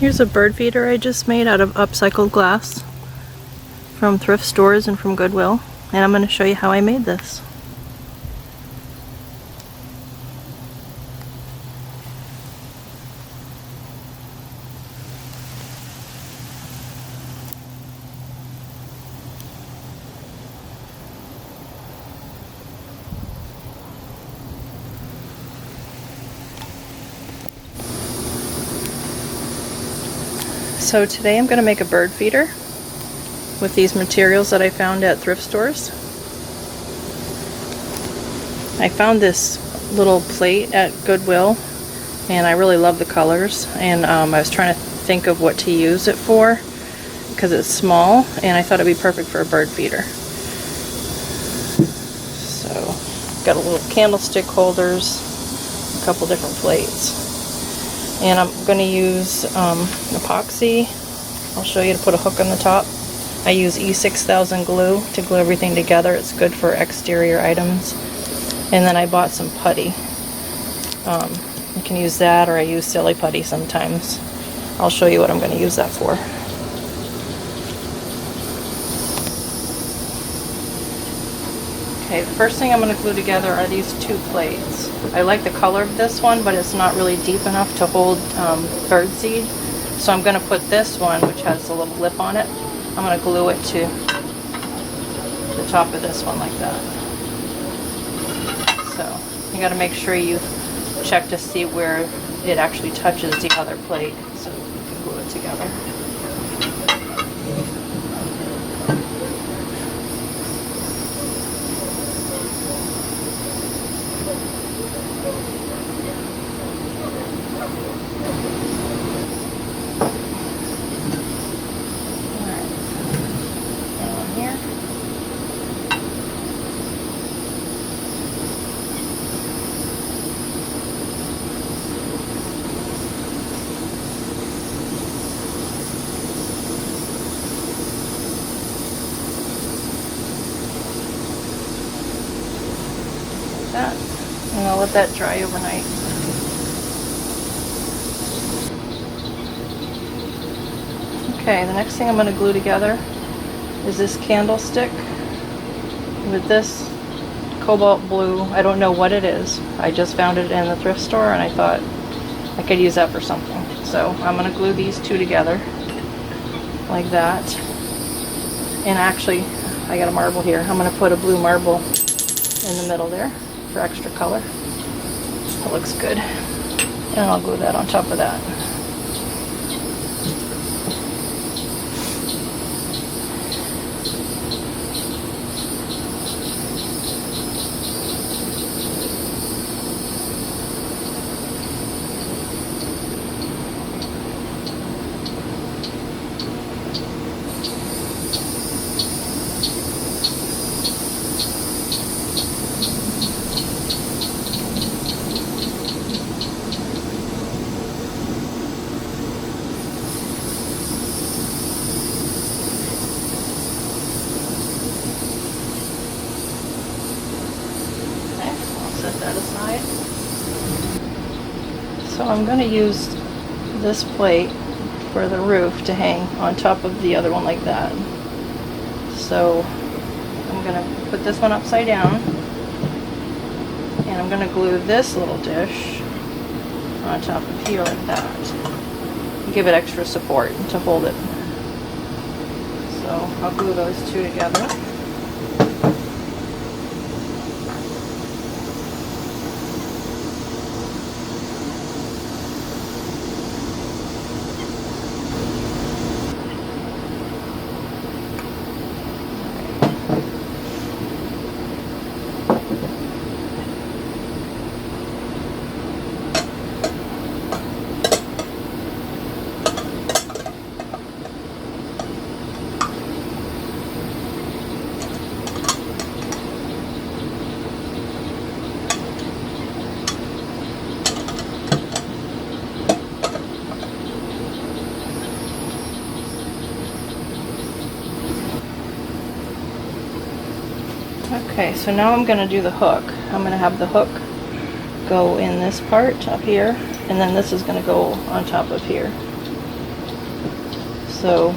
Here's a bird feeder I just made out of upcycled glass from thrift stores and from Goodwill, and I'm going to show you how I made this. So today I'm going to make a bird feeder with these materials that I found at thrift stores. I found this little plate at Goodwill and I really love the colors, and I was trying to think of what to use it for because it's small and I thought it'd be perfect for a bird feeder. So got a little candlestick holders, a couple different plates. And I'm going to use epoxy. I'll show you to put a hook on the top. I use E6000 glue to glue everything together. It's good for exterior items. And then I bought some putty. You can use that, or I use silly putty sometimes. I'll show you what I'm going to use that for. Okay, the first thing I'm going to glue together are these two plates. I like the color of this one, but it's not really deep enough to hold birdseed. So I'm going to put this one, which has a little lip on it, I'm going to glue it to the top of this one like that. So you got to make sure you check to see where it actually touches the other plate so you can glue it together. That, and I'll let that dry overnight. Okay, the next thing I'm going to glue together is this candlestick with this Cobalt Blue. I don't know what it is. I just found it in the thrift store and I thought I could use that for something. So I'm going to glue these two together like that. And actually, I got a marble here. I'm going to put a blue marble in the middle there for extra color. That looks good. And I'll glue that on top of that. That aside. So I'm going to use this plate for the roof to hang on top of the other one like that. So I'm going to put this one upside down and I'm going to glue this little dish on top of here like that. Give it extra support to hold it. So I'll glue those two together. Okay, so now I'm going to do the hook. I'm going to have the hook go in this part up here, and then this is going to go on top of here. So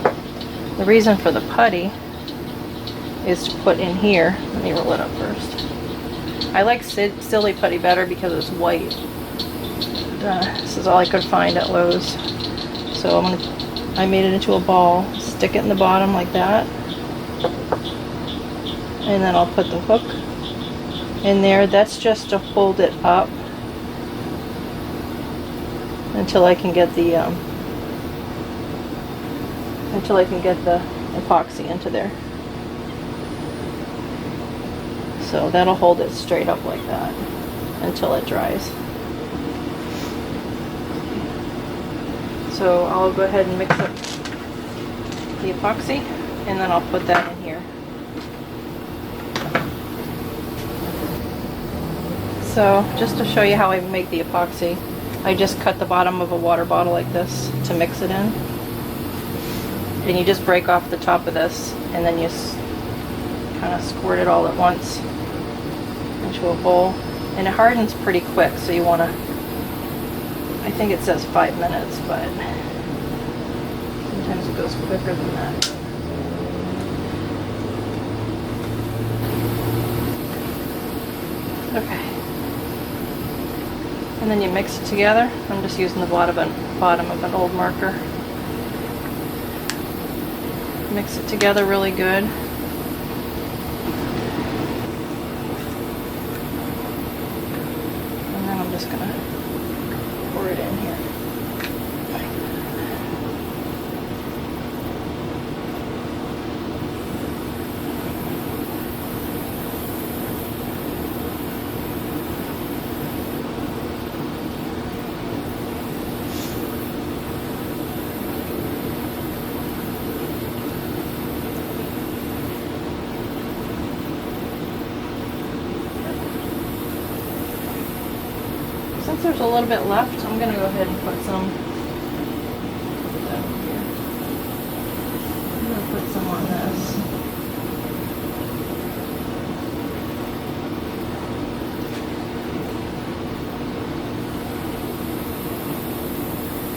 the reason for the putty is to put in here. Let me roll it up first. I like Silly Putty better because it's white. This is all I could find at Lowe's. So I made it into a ball, stick it in the bottom like that. And then I'll put the hook in there. That's just to hold it up until I can get the epoxy into there. So that'll hold it straight up like that until it dries. So I'll go ahead and mix up the epoxy and then I'll put that in here. So just to show you how I make the epoxy, I just cut the bottom of a water bottle like this to mix it in. And you just break off the top of this and then you kind of squirt it all at once into a bowl. And it hardens pretty quick, so you want to, I think it says 5 minutes, but sometimes it goes quicker than that. Okay. And then you mix it together. I'm just using the bottom of an old marker. Mix it together really good. And then I'm just gonna pour it in here. Since there's a little bit left, I'm going to go ahead and put some. I'm going to put some on this.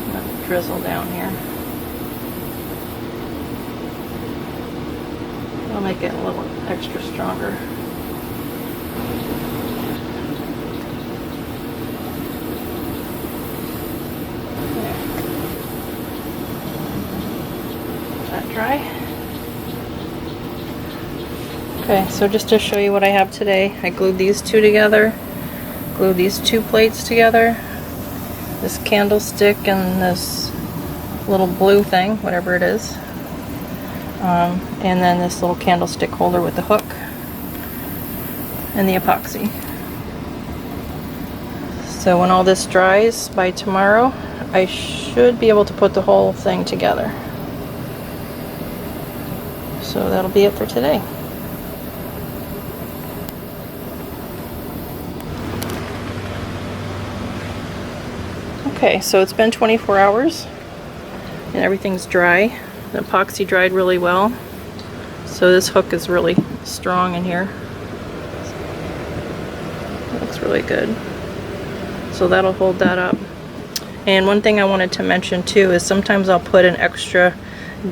I'm going to drizzle down here. It'll make it a little extra stronger. Dry. Okay, so just to show you what I have today, I glued these two together, glued these two plates together, this candlestick and this little blue thing, whatever it is, and then this little candlestick holder with the hook and the epoxy. So when all this dries by tomorrow, I should be able to put the whole thing together. So that'll be it for today. Okay, so it's been 24 hours and everything's dry. The epoxy dried really well. So this hook is really strong in here. It looks really good. So that'll hold that up. And one thing I wanted to mention too is sometimes I'll put an extra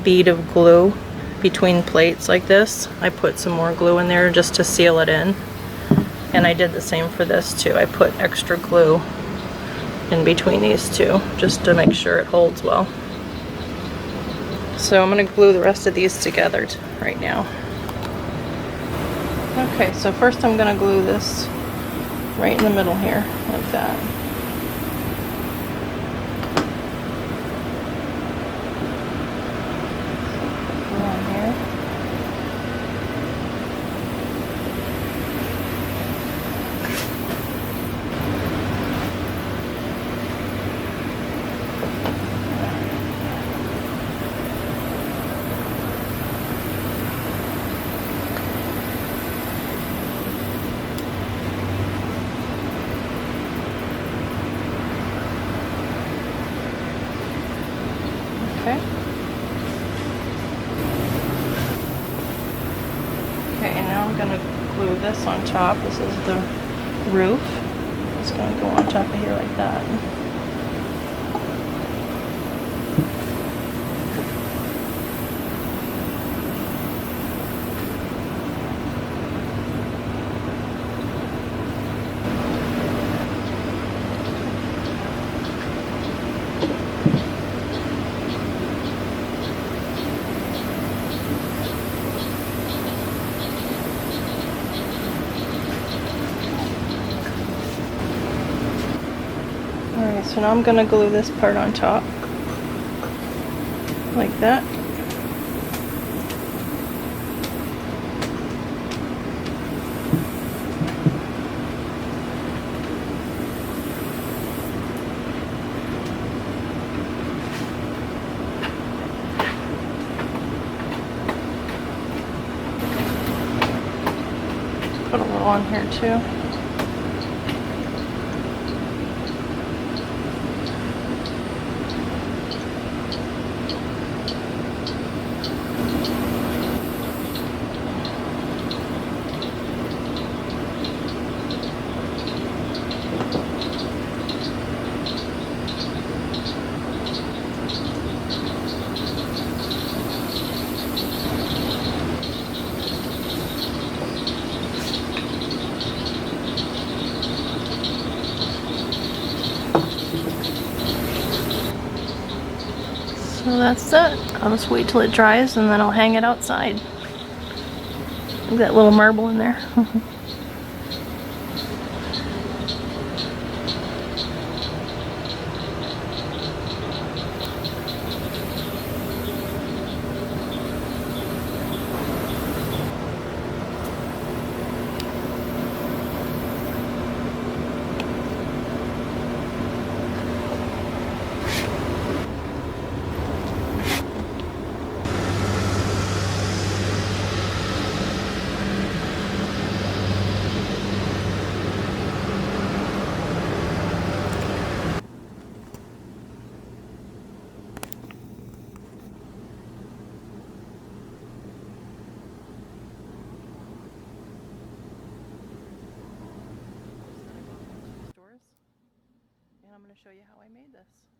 bead of glue between plates like this. I put some more glue in there just to seal it in. And I did the same for this too. I put extra glue in between these two just to make sure it holds well. So I'm going to glue the rest of these together right now. Okay, so first I'm going to glue this right in the middle here, like that. Okay, and now I'm going to glue this on top. This is the roof. It's going to go on top of here like that. So now I'm going to glue this part on top, like that. Put a little on here too. So that's it. I'll just wait till it dries and then I'll hang it outside. Look at that little marble in there. And I'm going to show you how I made this.